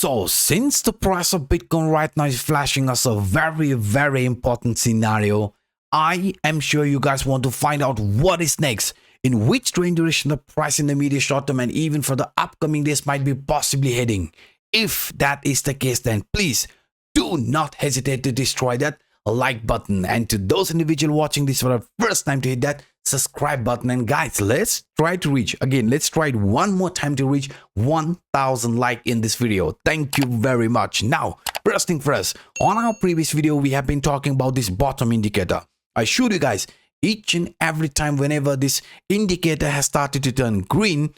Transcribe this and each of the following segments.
So since the price of Bitcoin right now is flashing us a very important scenario, I am sure you guys want to find out what is next, in which trend direction the price in the immediate short term and even for the upcoming days might be possibly heading. If that is the case, then please do not hesitate to destroy that like button, and to those individuals watching this for the first time, to hit that subscribe button. And guys, let's try it one more time to reach 1000 like in this video. Thank you very much. Now, first thing first, on our previous video we have been talking about this bottom indicator. I showed you guys each and every time whenever this indicator has started to turn green,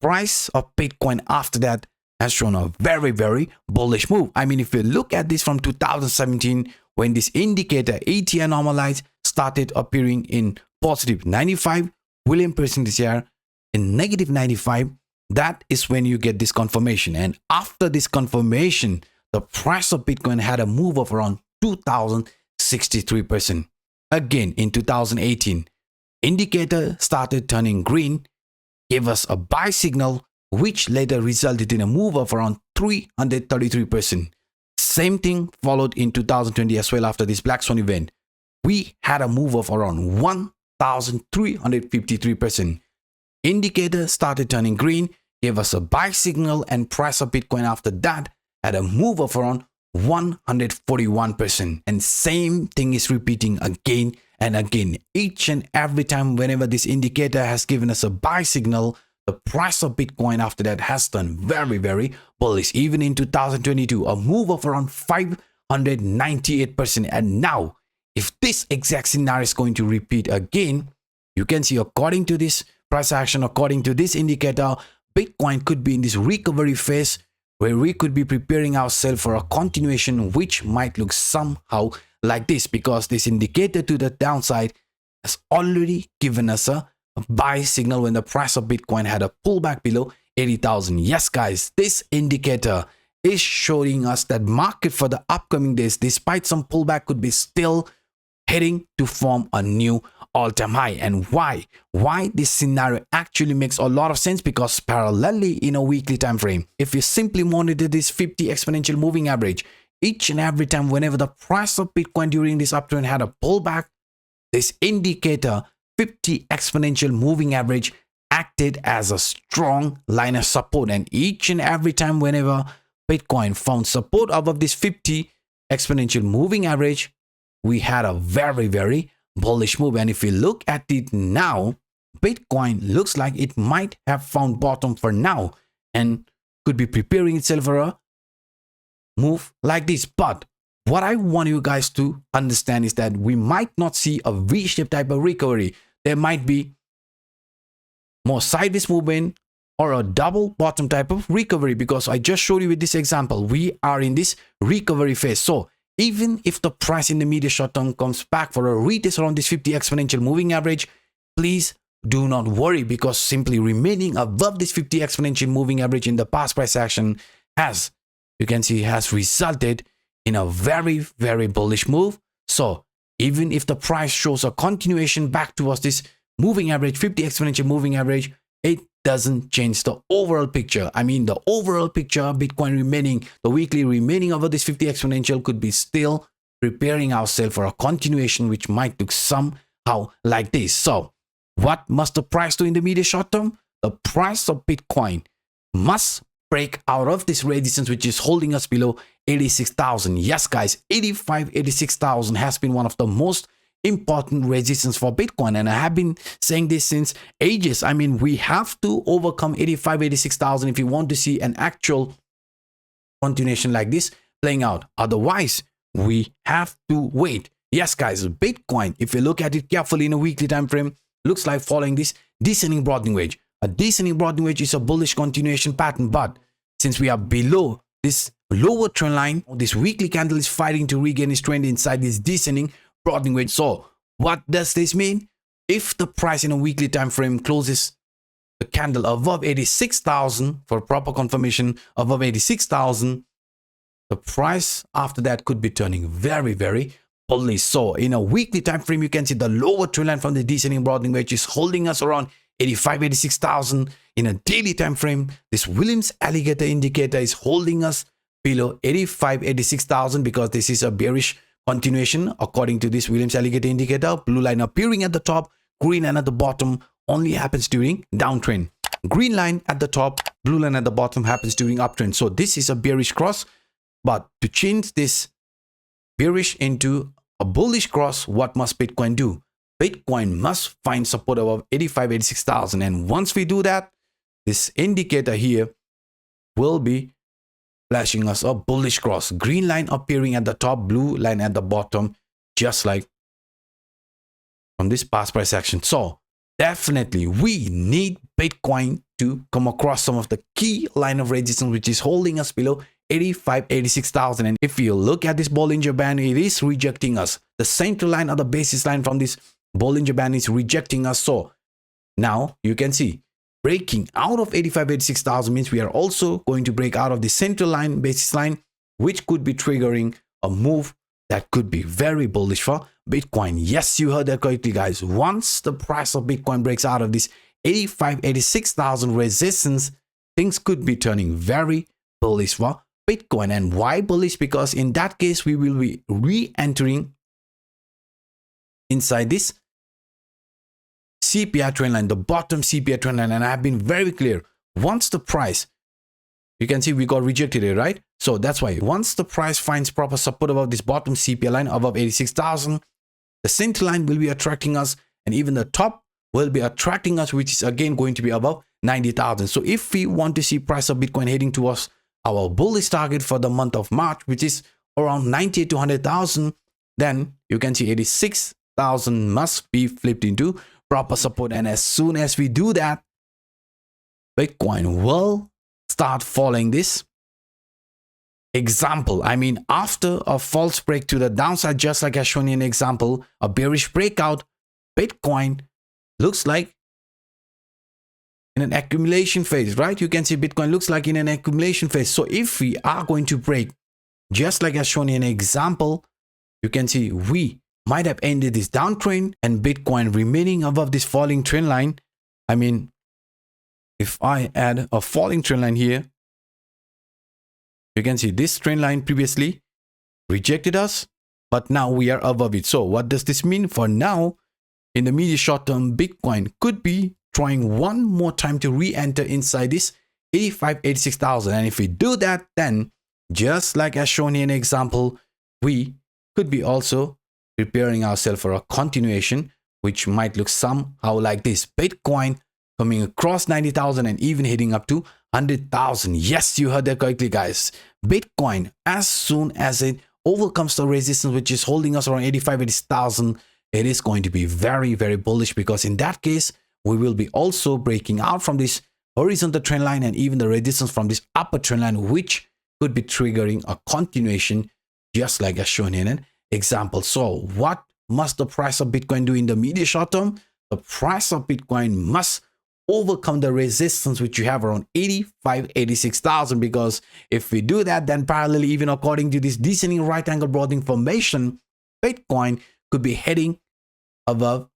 price of Bitcoin after that has shown a very bullish move. I mean, if you look at this from 2017, when this indicator ATR normalized started appearing in positive 95, William Pershing this year in negative 95, that is when you get this confirmation. And after this confirmation, the price of Bitcoin had a move of around 2063%. Again, in 2018, indicator started turning green, gave us a buy signal, which later resulted in a move of around 333%. Same thing followed in 2020 as well. After this Black Swan event, we had a move of around 1353%. Indicator started turning green, gave us a buy signal, and price of Bitcoin after that had a move of around 141%. And same thing is repeating again and again. Each and every time whenever this indicator has given us a buy signal, the price of Bitcoin after that has turned very bullish. Even in 2022, a move of around 598%. And now, if this exact scenario is going to repeat again, you can see according to this price action, according to this indicator, Bitcoin could be in this recovery phase where we could be preparing ourselves for a continuation, which might look somehow like this, because this indicator to the downside has already given us a buy signal when the price of Bitcoin had a pullback below 80,000. Yes guys, this indicator is showing us that market for the upcoming days, despite some pullback, could be still heading to form a new all-time high. And why this scenario actually makes a lot of sense, because parallelly in a weekly time frame, if you simply monitor this 50 exponential moving average, each and every time whenever the price of Bitcoin during this uptrend had a pullback, this indicator 50 exponential moving average acted as a strong line of support. And each and every time whenever Bitcoin found support above this 50 exponential moving average, we had a very bullish move. And if you look at it now, Bitcoin looks like it might have found bottom for now and could be preparing itself for a move like this. But what I want you guys to understand is that we might not see a V-shaped type of recovery. There might be more sideways movement or a double bottom type of recovery, because I just showed you with this example, we are in this recovery phase. So even if the price in the immediate short term comes back for a retest around this 50 exponential moving average, please do not worry, because simply remaining above this 50 exponential moving average in the past price action has, you can see, has resulted in a very bullish move. So even if the price shows a continuation back towards this moving average, 50 exponential moving average, it doesn't change the overall picture. I mean, the overall picture, Bitcoin remaining, the weekly remaining over this 50 exponential could be still preparing ourselves for a continuation, which might look somehow like this. So what must the price do in the immediate short term? The price of Bitcoin must break out of this resistance, which is holding us below 86,000. Yes guys, 86,000 has been one of the most important resistance for Bitcoin, and I have been saying this since ages. I mean, we have to overcome 86,000 if you want to see an actual continuation like this playing out. Otherwise, we have to wait. Yes guys, Bitcoin, if you look at it carefully in a weekly time frame, looks like following this descending broadening wedge. A descending broadening wedge is a bullish continuation pattern, but since we are below this lower trend line, this weekly candle is fighting to regain its trend inside this descending broadening wedge. So what does this mean? If the price in a weekly time frame closes the candle above 86,000, for proper confirmation above 86,000, the price after that could be turning very bullish. So in a weekly time frame, you can see the lower trend line from the descending broadening wedge is holding us around 86,000. in a daily time frame, this Williams alligator indicator is holding us below 86,000 because this is a bearish continuation according to this Williams alligator indicator. Blue line appearing at the top, green line at the bottom only happens during downtrend. Green line at the top, blue line at the bottom happens during uptrend. So this is a bearish cross, but to change this bearish into a bullish cross, what must Bitcoin do? Bitcoin must find support above 86,000, and once we do that, this indicator here will be flashing us a bullish cross. Green line appearing at the top, blue line at the bottom, just like from this past price action. So definitely we need Bitcoin to come across some of the key line of resistance which is holding us below 86,000. And if you look at this Bollinger Band, it is rejecting us. The central line or the basis line from this Bollinger Band is rejecting us. So now you can see breaking out of 86,000 means we are also going to break out of the central line, basis line, which could be triggering a move that could be very bullish for Bitcoin. Yes, you heard that correctly, guys. Once the price of Bitcoin breaks out of this 86,000 resistance, things could be turning very bullish for Bitcoin. And why bullish? Because in that case, we will be re-entering inside this CPI trend line, the bottom CPI trend line. And I have been very clear, once the price, you can see we got rejected here, right? So that's why once the price finds proper support above this bottom CPI line above 86,000, the center line will be attracting us, and even the top will be attracting us, which is again going to be above 90,000. So if we want to see price of Bitcoin heading towards our bullish target for the month of March, which is around 98 to 100,000, then you can see 86,000 must be flipped into proper support. And as soon as we do that, Bitcoin will start following this example. I mean, after a false break to the downside, just like I shown you an example, a bearish breakout, Bitcoin looks like in an accumulation phase, right? You can see Bitcoin looks like in an accumulation phase. So if we are going to break, just like I shown you an example, you can see we might have ended this downtrend and Bitcoin remaining above this falling trend line. I mean, if I add a falling trend line here, you can see this trend line previously rejected us, but now we are above it. So what does this mean? For now, in the medium short term, Bitcoin could be trying one more time to re-enter inside this 86,000. And if we do that, then just like as shown here in an example, we could be also preparing ourselves for a continuation, which might look somehow like this. Bitcoin coming across 90,000 and even heading up to 100,000. Yes, you heard that correctly, guys. Bitcoin, as soon as it overcomes the resistance, which is holding us around 80,000, it is going to be very, very bullish, because in that case, we will be also breaking out from this horizontal trend line and even the resistance from this upper trend line, which could be triggering a continuation, just like as shown here in an example. So what must the price of Bitcoin do in the medium short term? The price of Bitcoin must overcome the resistance which you have around 86,000, because if we do that, then parallelly, even according to this descending right angle broadening formation, Bitcoin could be heading above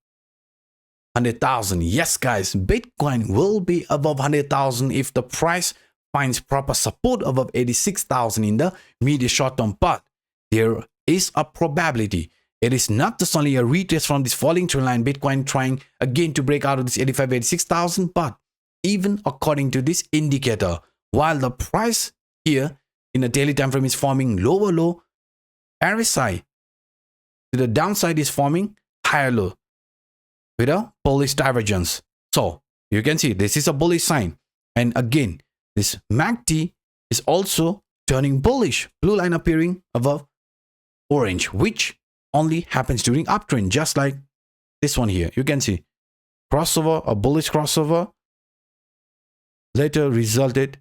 100,000. Yes, guys, Bitcoin will be above 100,000 if the price finds proper support above 86,000 in the medium short term. But there is a probability. It is not just only a retest from this falling trend line, Bitcoin trying again to break out of this 86,000, but even according to this indicator, while the price here in the daily time frame is forming lower low, RSI to the downside is forming higher low with a bullish divergence. So you can see this is a bullish sign. And again, this MACD is also turning bullish, blue line appearing above orange, which only happens during uptrend, just like this one here. You can see crossover, a bullish crossover, later resulted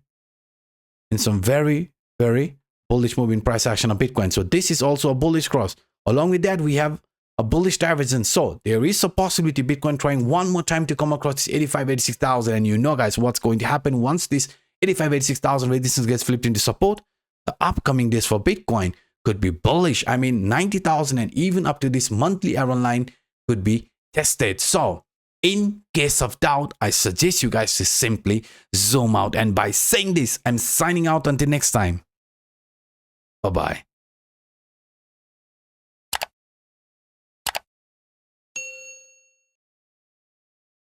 in some very, very bullish move in price action of Bitcoin. So this is also a bullish cross. Along with that, we have a bullish divergence. So there is a possibility Bitcoin trying one more time to come across this 86,000. And you know, guys, what's going to happen once this 86,000 resistance gets flipped into support? The upcoming days for Bitcoin could be bullish. I mean, 90,000 and even up to this monthly arrow line could be tested. So In case of doubt, I suggest you guys to simply zoom out. And by saying this, I'm signing out until next time. Bye-bye.